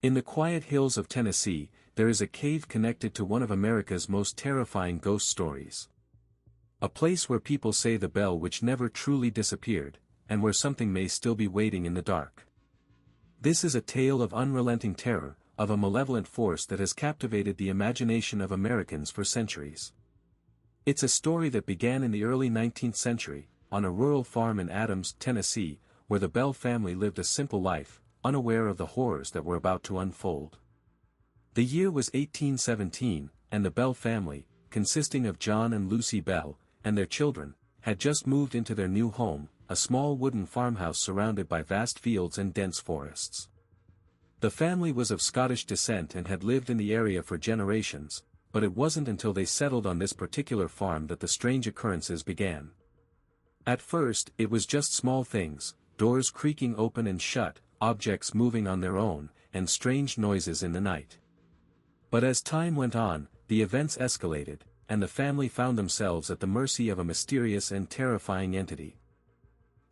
In the quiet hills of Tennessee, there is a cave connected to one of America's most terrifying ghost stories. A place where people say the bell which never truly disappeared, and where something may still be waiting in the dark. This is a tale of unrelenting terror, of a malevolent force that has captivated the imagination of Americans for centuries. It's a story that began in the early 19th century, on a rural farm in Adams, Tennessee, where the Bell family lived a simple life, unaware of the horrors that were about to unfold. The year was 1817, and the Bell family, consisting of John and Lucy Bell, and their children, had just moved into their new home, a small wooden farmhouse surrounded by vast fields and dense forests. The family was of Scottish descent and had lived in the area for generations, but it wasn't until they settled on this particular farm that the strange occurrences began. At first, it was just small things, doors creaking open and shut, objects moving on their own, and strange noises in the night. But as time went on, the events escalated, and the family found themselves at the mercy of a mysterious and terrifying entity.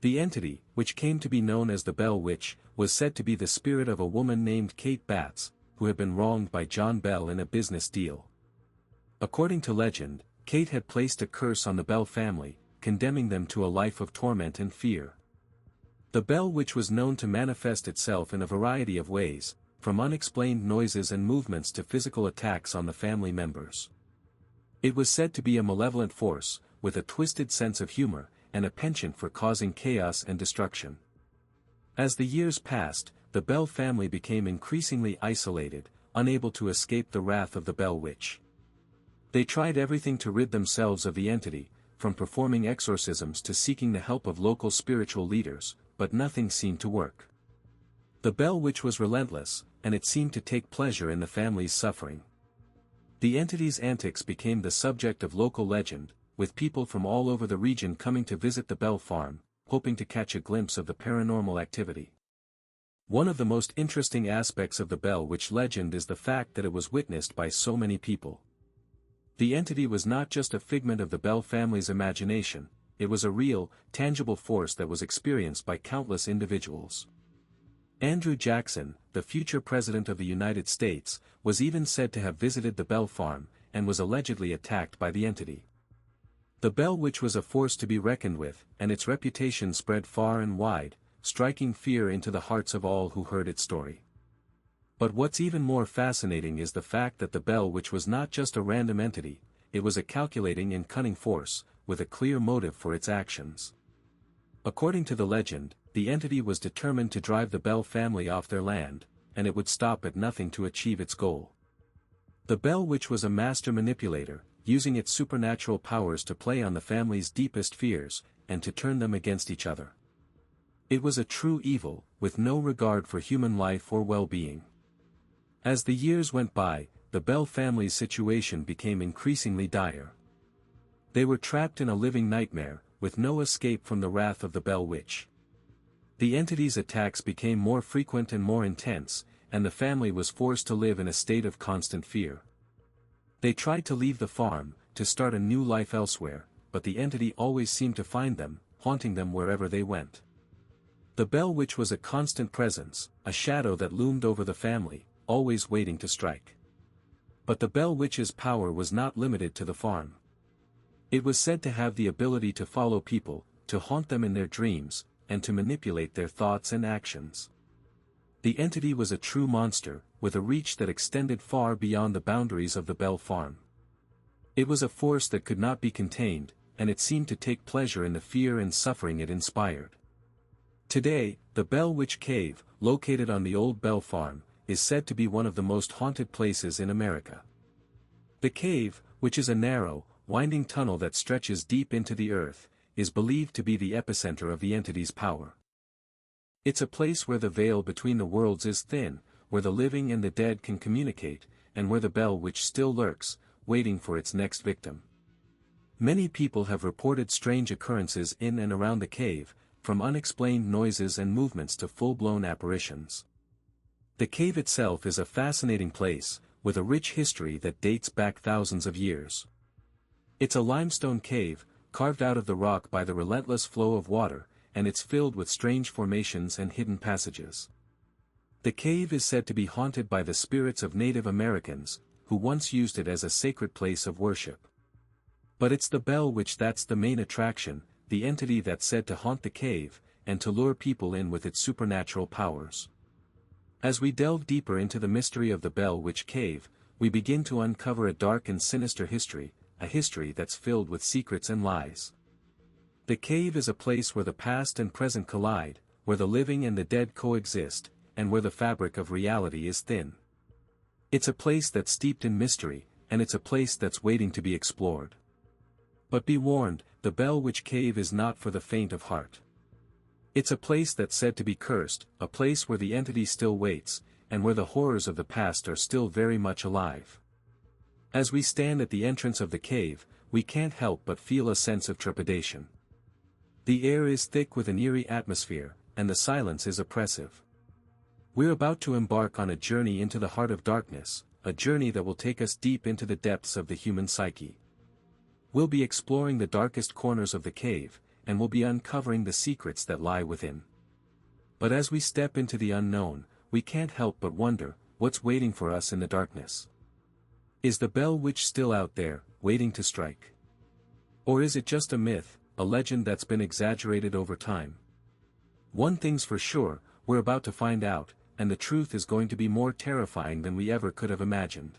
The entity, which came to be known as the Bell Witch, was said to be the spirit of a woman named Kate Batts, who had been wronged by John Bell in a business deal. According to legend, Kate had placed a curse on the Bell family, condemning them to a life of torment and fear. The Bell Witch was known to manifest itself in a variety of ways, from unexplained noises and movements to physical attacks on the family members. It was said to be a malevolent force, with a twisted sense of humor, and a penchant for causing chaos and destruction. As the years passed, the Bell family became increasingly isolated, unable to escape the wrath of the Bell Witch. They tried everything to rid themselves of the entity, from performing exorcisms to seeking the help of local spiritual leaders, but nothing seemed to work. The Bell Witch was relentless, and it seemed to take pleasure in the family's suffering. The entity's antics became the subject of local legend, with people from all over the region coming to visit the Bell farm, hoping to catch a glimpse of the paranormal activity. One of the most interesting aspects of the Bell Witch legend is the fact that it was witnessed by so many people. The entity was not just a figment of the Bell family's imagination, it was a real, tangible force that was experienced by countless individuals. Andrew Jackson, the future President of the United States, was even said to have visited the Bell farm, and was allegedly attacked by the entity. The Bell Witch was a force to be reckoned with, and its reputation spread far and wide, striking fear into the hearts of all who heard its story. But what's even more fascinating is the fact that the Bell Witch was not just a random entity, it was a calculating and cunning force, with a clear motive for its actions. According to the legend, the entity was determined to drive the Bell family off their land, and it would stop at nothing to achieve its goal. The Bell Witch was a master manipulator, using its supernatural powers to play on the family's deepest fears, and to turn them against each other. It was a true evil, with no regard for human life or well-being. As the years went by, the Bell family's situation became increasingly dire. They were trapped in a living nightmare, with no escape from the wrath of the Bell Witch. The entity's attacks became more frequent and more intense, and the family was forced to live in a state of constant fear. They tried to leave the farm, to start a new life elsewhere, but the entity always seemed to find them, haunting them wherever they went. The Bell Witch was a constant presence, a shadow that loomed over the family, always waiting to strike. But the Bell Witch's power was not limited to the farm. It was said to have the ability to follow people, to haunt them in their dreams, and to manipulate their thoughts and actions. The entity was a true monster, with a reach that extended far beyond the boundaries of the Bell farm. It was a force that could not be contained, and it seemed to take pleasure in the fear and suffering it inspired. Today, the Bell Witch Cave, located on the old Bell farm, is said to be one of the most haunted places in America. The cave, which is a narrow, winding tunnel that stretches deep into the earth, is believed to be the epicenter of the entity's power. It's a place where the veil between the worlds is thin, where the living and the dead can communicate, and where the Bell Witch still lurks, waiting for its next victim. Many people have reported strange occurrences in and around the cave, from unexplained noises and movements to full-blown apparitions. The cave itself is a fascinating place, with a rich history that dates back thousands of years. It's a limestone cave, carved out of the rock by the relentless flow of water, and it's filled with strange formations and hidden passages. The cave is said to be haunted by the spirits of Native Americans, who once used it as a sacred place of worship. But it's the Bell Witch that's the main attraction, the entity that's said to haunt the cave, and to lure people in with its supernatural powers. As we delve deeper into the mystery of the Bell Witch Cave, we begin to uncover a dark and sinister history, a history that's filled with secrets and lies. The cave is a place where the past and present collide, where the living and the dead coexist, and where the fabric of reality is thin. It's a place that's steeped in mystery, and it's a place that's waiting to be explored. But be warned, the Bell Witch Cave is not for the faint of heart. It's a place that's said to be cursed, a place where the entity still waits, and where the horrors of the past are still very much alive. As we stand at the entrance of the cave, we can't help but feel a sense of trepidation. The air is thick with an eerie atmosphere, and the silence is oppressive. We're about to embark on a journey into the heart of darkness, a journey that will take us deep into the depths of the human psyche. We'll be exploring the darkest corners of the cave, and we'll be uncovering the secrets that lie within. But as we step into the unknown, we can't help but wonder, what's waiting for us in the darkness? Is the Bell Witch still out there, waiting to strike? Or is it just a myth, a legend that's been exaggerated over time? One thing's for sure, we're about to find out, and the truth is going to be more terrifying than we ever could have imagined.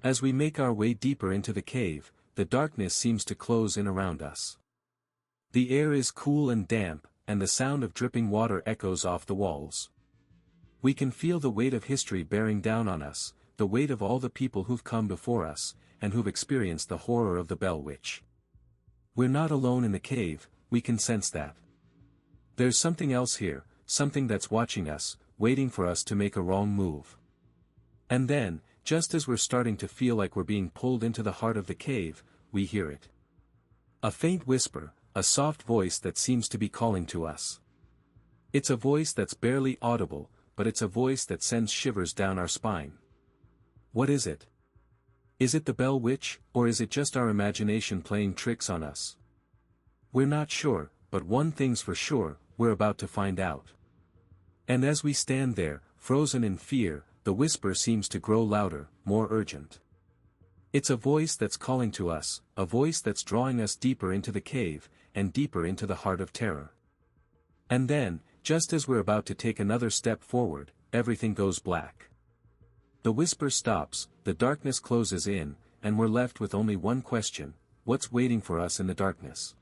As we make our way deeper into the cave, the darkness seems to close in around us. The air is cool and damp, and the sound of dripping water echoes off the walls. We can feel the weight of history bearing down on us, the weight of all the people who've come before us, and who've experienced the horror of the Bell Witch. We're not alone in the cave, we can sense that. There's something else here, something that's watching us, waiting for us to make a wrong move. And then, just as we're starting to feel like we're being pulled into the heart of the cave, we hear it. A faint whisper, a soft voice that seems to be calling to us. It's a voice that's barely audible, but it's a voice that sends shivers down our spine. What is it? Is it the Bell Witch, or is it just our imagination playing tricks on us? We're not sure, but one thing's for sure, we're about to find out. And as we stand there, frozen in fear, the whisper seems to grow louder, more urgent. It's a voice that's calling to us, a voice that's drawing us deeper into the cave, and deeper into the heart of terror. And then, just as we're about to take another step forward, everything goes black. The whisper stops, the darkness closes in, and we're left with only one question: what's waiting for us in the darkness?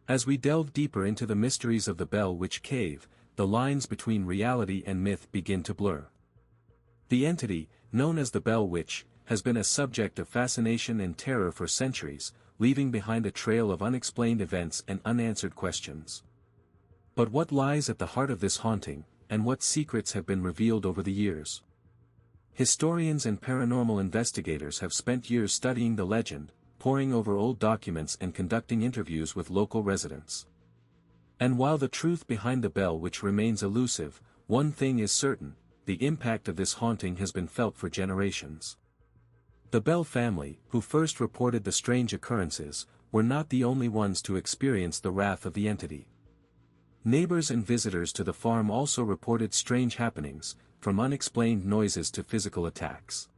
As we delve deeper into the mysteries of the Bell Witch Cave, the lines between reality and myth begin to blur. The entity, known as the Bell Witch, has been a subject of fascination and terror for centuries, leaving behind a trail of unexplained events and unanswered questions. But what lies at the heart of this haunting, and what secrets have been revealed over the years? Historians and paranormal investigators have spent years studying the legend, poring over old documents and conducting interviews with local residents. And while the truth behind the Bell Witch remains elusive, one thing is certain: the impact of this haunting has been felt for generations. The Bell family, who first reported the strange occurrences, were not the only ones to experience the wrath of the entity. Neighbors and visitors to the farm also reported strange happenings, from unexplained noises to physical attacks.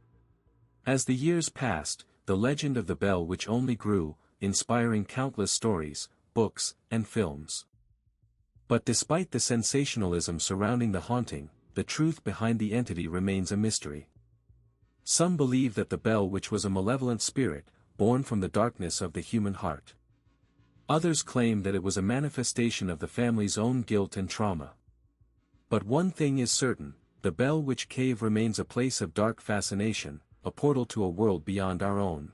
As the years passed, the legend of the Bell Witch only grew, inspiring countless stories, books, and films. But despite the sensationalism surrounding the haunting, the truth behind the entity remains a mystery. Some believe that the Bell Witch was a malevolent spirit, born from the darkness of the human heart. Others claim that it was a manifestation of the family's own guilt and trauma. But one thing is certain: the Bell Witch Cave remains a place of dark fascination, a portal to a world beyond our own.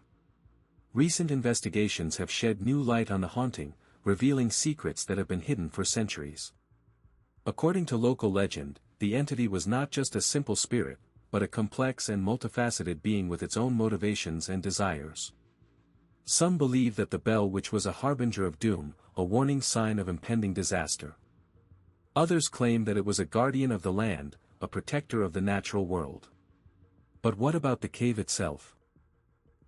Recent investigations have shed new light on the haunting, revealing secrets that have been hidden for centuries. According to local legend, the entity was not just a simple spirit, but a complex and multifaceted being with its own motivations and desires. Some believe that the Bell Witch was a harbinger of doom, a warning sign of impending disaster. Others claim that it was a guardian of the land, a protector of the natural world. But what about the cave itself?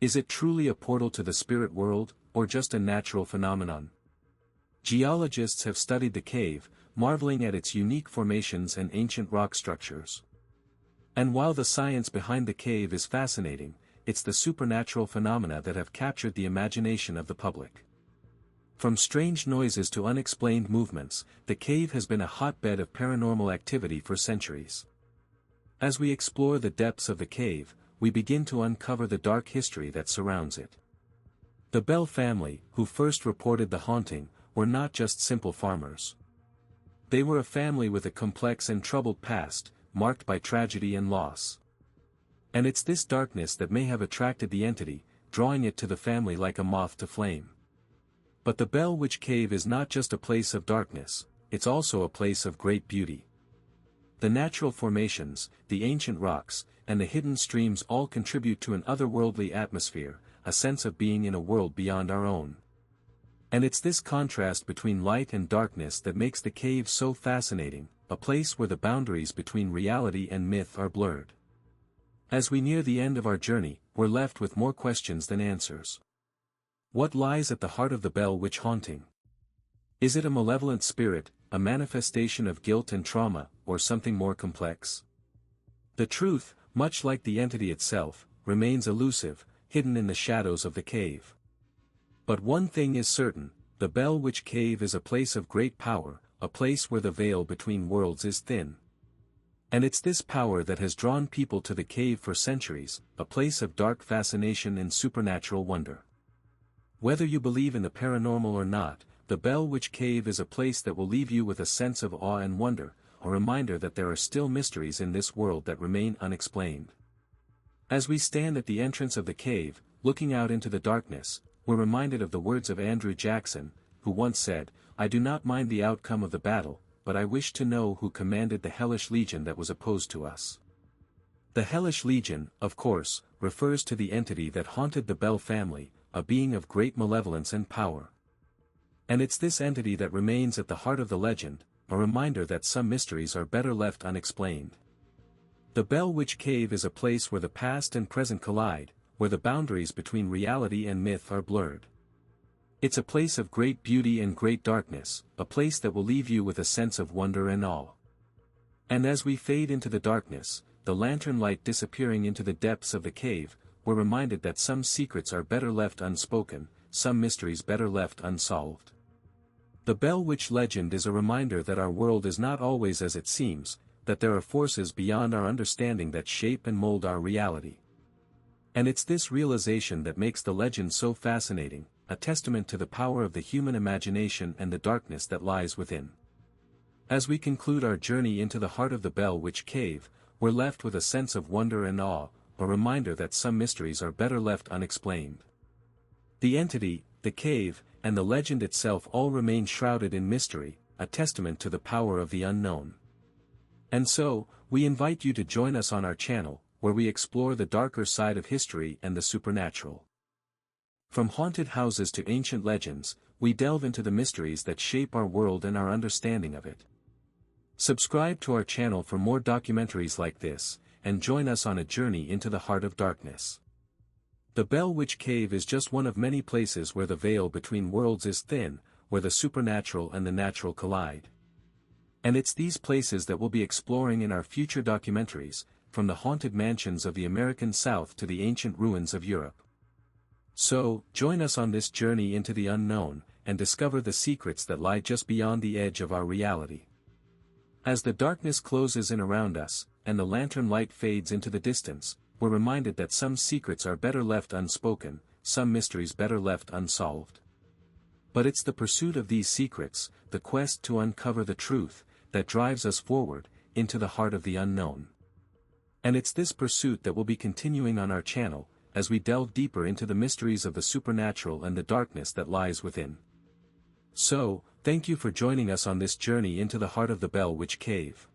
Is it truly a portal to the spirit world, or just a natural phenomenon? Geologists have studied the cave, marveling at its unique formations and ancient rock structures. And while the science behind the cave is fascinating, it's the supernatural phenomena that have captured the imagination of the public. From strange noises to unexplained movements, the cave has been a hotbed of paranormal activity for centuries. As we explore the depths of the cave, we begin to uncover the dark history that surrounds it. The Bell family, who first reported the haunting, were not just simple farmers. They were a family with a complex and troubled past, marked by tragedy and loss. And it's this darkness that may have attracted the entity, drawing it to the family like a moth to flame. But the Bell Witch Cave is not just a place of darkness, it's also a place of great beauty. The natural formations, the ancient rocks, and the hidden streams all contribute to an otherworldly atmosphere, a sense of being in a world beyond our own. And it's this contrast between light and darkness that makes the cave so fascinating, a place where the boundaries between reality and myth are blurred. As we near the end of our journey, we're left with more questions than answers. What lies at the heart of the Bell Witch haunting? Is it a malevolent spirit, a manifestation of guilt and trauma, or something more complex? The truth, much like the entity itself, remains elusive, hidden in the shadows of the cave. But one thing is certain, the Bell Witch Cave is a place of great power, a place where the veil between worlds is thin. And it's this power that has drawn people to the cave for centuries, a place of dark fascination and supernatural wonder. Whether you believe in the paranormal or not, the Bell Witch Cave is a place that will leave you with a sense of awe and wonder, a reminder that there are still mysteries in this world that remain unexplained. As we stand at the entrance of the cave, looking out into the darkness, we're reminded of the words of Andrew Jackson, who once said, "I do not mind the outcome of the battle, but I wish to know who commanded the hellish legion that was opposed to us." The hellish legion, of course, refers to the entity that haunted the Bell family, a being of great malevolence and power. And it's this entity that remains at the heart of the legend, a reminder that some mysteries are better left unexplained. The Bell Witch Cave is a place where the past and present collide, where the boundaries between reality and myth are blurred. It's a place of great beauty and great darkness, a place that will leave you with a sense of wonder and awe. And as we fade into the darkness, the lantern light disappearing into the depths of the cave, we're reminded that some secrets are better left unspoken, some mysteries better left unsolved. The Bell Witch legend is a reminder that our world is not always as it seems, that there are forces beyond our understanding that shape and mold our reality. And it's this realization that makes the legend so fascinating, a testament to the power of the human imagination and the darkness that lies within. As we conclude our journey into the heart of the Bell Witch Cave, we're left with a sense of wonder and awe, a reminder that some mysteries are better left unexplained. The entity, the cave, and the legend itself all remain shrouded in mystery, a testament to the power of the unknown. And so, we invite you to join us on our channel, where we explore the darker side of history and the supernatural. From haunted houses to ancient legends, we delve into the mysteries that shape our world and our understanding of it. Subscribe to our channel for more documentaries like this, and join us on a journey into the heart of darkness. The Bell Witch Cave is just one of many places where the veil between worlds is thin, where the supernatural and the natural collide. And it's these places that we'll be exploring in our future documentaries, from the haunted mansions of the American South to the ancient ruins of Europe. So, join us on this journey into the unknown, and discover the secrets that lie just beyond the edge of our reality. As the darkness closes in around us, and the lantern light fades into the distance, we're reminded that some secrets are better left unspoken, some mysteries better left unsolved. But it's the pursuit of these secrets, the quest to uncover the truth, that drives us forward, into the heart of the unknown. And it's this pursuit that will be continuing on our channel, as we delve deeper into the mysteries of the supernatural and the darkness that lies within. So, thank you for joining us on this journey into the heart of the Bell Witch Cave.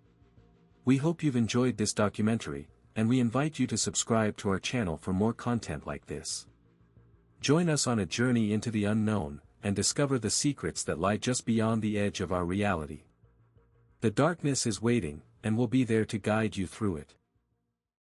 We hope you've enjoyed this documentary, and we invite you to subscribe to our channel for more content like this. Join us on a journey into the unknown, and discover the secrets that lie just beyond the edge of our reality. The darkness is waiting, and will be there to guide you through it.